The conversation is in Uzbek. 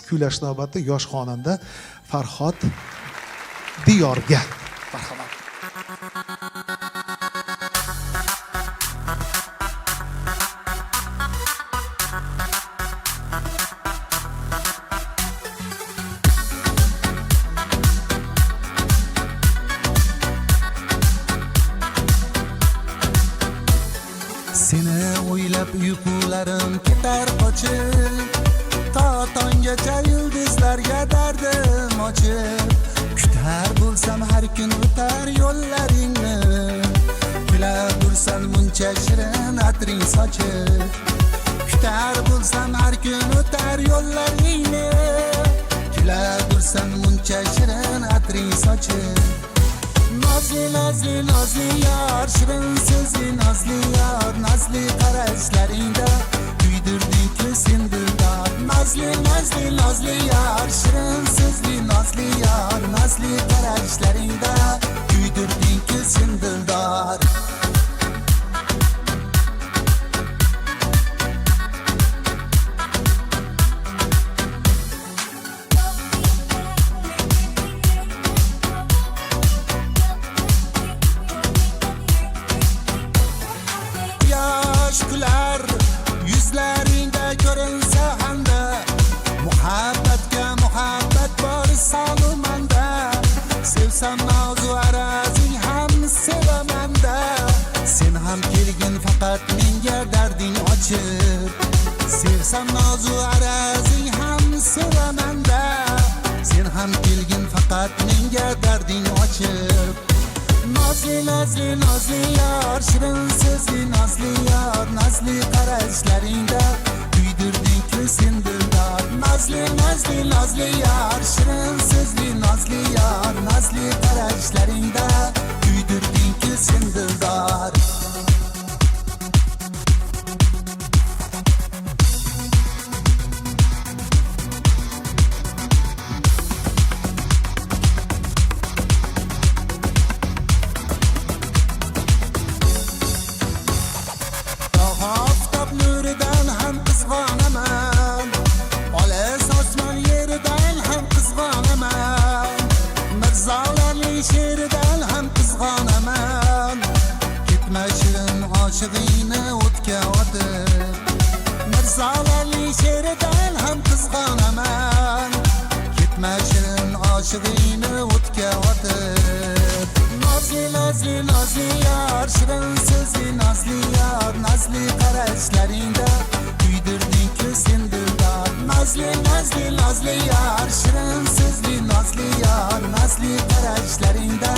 kuylash navbati yosh xonanda Farhod Diyorga. Marhamat. Seni o'ylab uyqularim ketar qochib, to tonggacha yulduzlarga dardim ochib, kutar bo'lsam har kun o'tar yo'llaringni, kular bo'lsam muncha shirin atring sochib, kutar bo'lsam har kun o'tar yo'llaringni, kular bo'lsam muncha shirin atring sochib. Nazli nazli nazli yar, shirin so'zli nazli yar, nazli qarashlaringda kuydirding sen dildor. Nazli nazli nazli yar, shirin so'zli nazli yar, nazli qarashlaringda kuydirding sen dildor. Kular yuzlaringda ko'rinsa hamda, muhabbatga muhabbat bor salomanda. Sevsam mavzu arazing ham sevamanda, sen ham kelgin faqat menga darding ochib. Sevsam mavzu arazing ham sevamanda, sen ham kelgin faqat menga darding ochib. Nazli nazli nazli yar, shirin so'zli nazli yar, nazli qarashlaringda kuydirding sen dildor. Nazli nazli nazli yar, shirin so'zli nazli yar, nazli qarashlaringda kuydirding sen dildor. Oftob nuridan ham qizg'onaman, olis osmon yeridan ham qizg'onaman, mirzolarning she'ridan ham qizg'onaman. Ketma shirin oshig'ingni o'tga otib, mirzolarning she'ridan ham qizg'onaman. Ketma shirin oshig'ingni o'tga otib. Nazli nazli nazli yar, shirin so'zli nazli yar, nazli qarashlaringda kuydirding sen dildor. Nazli nazli nazli yar, shirin so'zli nazli yar, nazli qarashlaringda